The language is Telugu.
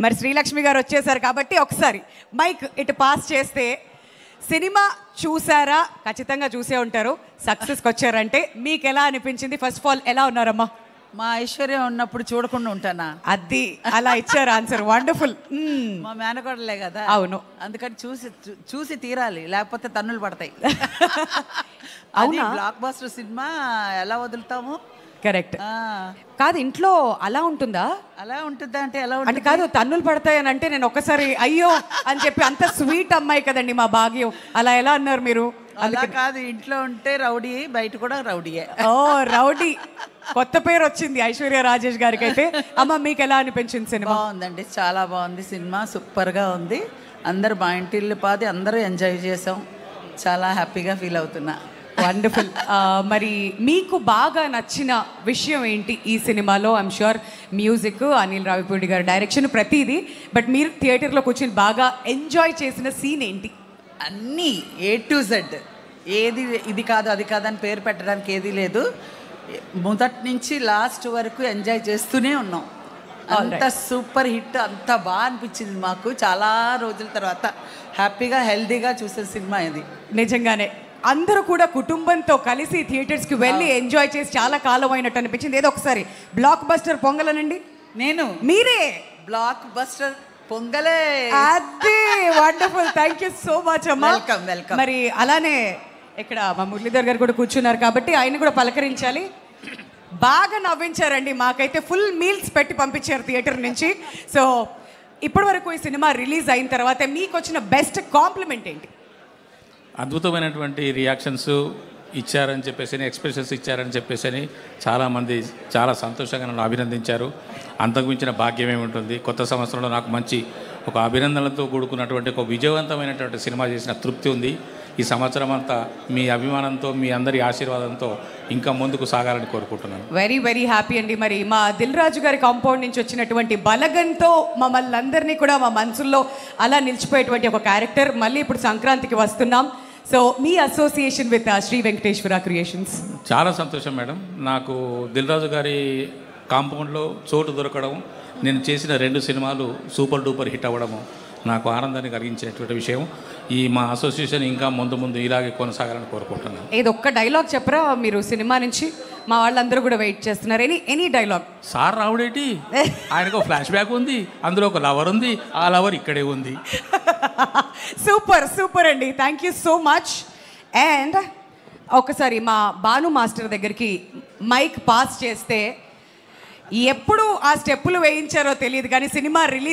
మరి శ్రీలక్ష్మి గారు వచ్చేసారు కాబట్టి ఒకసారి మైక్ ఇటు పాస్ చేస్తే సినిమా చూసారా? ఖచ్చితంగా చూసే ఉంటారు. సక్సెస్కి వచ్చారంటే మీకు ఎలా అనిపించింది? ఫస్ట్ ఆఫ్ ఆల్ ఎలా ఉన్నారమ్మా? మా ఐశ్వర్యం ఉన్నప్పుడు చూడకుండా ఉంటానా? అది అలా ఇచ్చారు ఆన్సర్. వండర్ఫుల్. మా మేనకోడలే కదా. అవును, అందుకని చూసి తీరాలి, లేకపోతే తన్నులు పడతాయి. అవునా? బ్లాక్ బస్టర్ సినిమా ఎలా వదులుతాము? కరెక్ట్. కాదు, ఇంట్లో అలా ఉంటుందా? అలా ఉంటుందా అంటే ఎలా అంటే ఉంటుంది? కాదు, తన్నులు పడతాయని అంటే నేను ఒక్కసారి అయ్యో అని చెప్పి, అంత స్వీట్ అమ్మాయి కదండి మా భాగ్యం, అలా ఎలా అన్నారు మీరు? అలా కాదు, ఇంట్లో ఉంటే రౌడీ, బయట కూడా రౌడీయే. ఓ రౌడీ, కొత్త పేరు వచ్చింది ఐశ్వర్య రాజేష్ గారికి. అయితే అమ్మ మీకు ఎలా అనిపించింది సినిమా? బాగుందండి, చాలా బాగుంది సినిమా, సూపర్గా ఉంది. అందరు మా ఇంటిల్లి పాది అందరూ ఎంజాయ్ చేసాం, చాలా హ్యాపీగా ఫీల్ అవుతున్నా. వండర్ఫుల్. మరి మీకు బాగా నచ్చిన విషయం ఏంటి ఈ సినిమాలో? I'm sure music, Anil Ravipudi గారి డైరెక్షన్, ప్రతిదీ. బట్ మీరు థియేటర్లో కూర్చొని బాగా ఎంజాయ్ చేసిన సీన్ ఏంటి? అన్నీ A to Z, ఏది ఇది కాదు అది కాదని పేరు పెట్టడానికి ఏది లేదు. మొదటి నుంచి లాస్ట్ వరకు ఎంజాయ్ చేస్తూనే ఉన్నాం. అంత సూపర్ హిట్, అంత బాగా అనిపించింది మాకు. చాలా రోజుల తర్వాత హ్యాపీగా హెల్దీగా చూసే సినిమా ఇది. నిజంగానే అందరూ కూడా కుటుంబంతో కలిసి థియేటర్స్కి వెళ్ళి ఎంజాయ్ చేసి చాలా కాలం అయినట్టు అనిపించింది. ఏదో ఒకసారి బ్లాక్ బస్టర్ పొంగలనండి. నేను మీరే బ్లాక్ బస్టర్ పొంగలే. అది wonderful. Thank you so much అమ్మా. Welcome welcome. మరి అలానే ఇక్కడ మా మురళీధర్ గారు కూడా కూర్చున్నారు కాబట్టి ఆయన కూడా పలకరించాలి. బాగా నవ్వించారండి, మాకైతే ఫుల్ మీల్స్ పెట్టి పంపించారు థియేటర్ నుంచి. సో ఇప్పటి వరకు ఈ సినిమా రిలీజ్ అయిన తర్వాత మీకు వచ్చిన బెస్ట్ కాంప్లిమెంట్ ఏంటి? అద్భుతమైనటువంటి రియాక్షన్స్ ఇచ్చారని చెప్పేసి, ఎక్స్ప్రెషన్స్ ఇచ్చారని చెప్పేసి చాలామంది చాలా సంతోషంగా నన్ను అభినందించారు. అంతకు మించిన భాగ్యం ఏముంటుంది? కొత్త సంవత్సరంలో నాకు మంచి ఒక అభినందనలతో కూడుకున్నటువంటి ఒక విజయవంతమైనటువంటి సినిమా చేసిన తృప్తి ఉంది. ఈ సంవత్సరం అంతా మీ అభిమానంతో, మీ అందరి ఆశీర్వాదంతో ఇంకా ముందుకు సాగాలని కోరుకుంటున్నాను. వెరీ వెరీ హ్యాపీ అండి. మరి మా దిల్ రాజు గారి కాంపౌండ్ నుంచి వచ్చినటువంటి బలగంతో మమ్మల్ని అందరినీ కూడా మా మనసుల్లో అలా నిలిచిపోయేటువంటి ఒక క్యారెక్టర్. మళ్ళీ ఇప్పుడు సంక్రాంతికి వస్తున్నాం. సో మీ association with Shri Venkateswara creations. చాలా సంతోషం మేడం. నాకు దిల్ రాజు గారి కాంపౌండ్లో చోటు దొరకడం, నేను చేసిన 2 సినిమాలు సూపర్ డూపర్ హిట్ అవ్వడము నాకు ఆనందాన్ని కలిగించేటువంటి విషయం. ఈ మా అసోసియేషన్ ఇంకా ముందు ఇలాగే కొనసాగాలని కోరుకుంటున్నాను. ఏదో ఒక్క డైలాగ్ చెప్పరా మీరు సినిమా నుంచి? మా వాళ్ళందరూ కూడా వెయిట్ చేస్తున్నారు. Any dialogue. సార్ రావుడేటి, ఆయనకు ఫ్లాష్ బ్యాక్ ఉంది, అందులో ఒక లవర్ ఉంది, ఆ లవర్ ఇక్కడే ఉంది. సూపర్ సూపర్ అండి, thank you so much. And ఒకసారి మా భాను మాస్టర్ దగ్గరికి మైక్ పాస్ చేస్తే, ఎప్పుడు ఆ స్టెప్పులు వేయించారో తెలియదు కానీ సినిమా రిలీజ్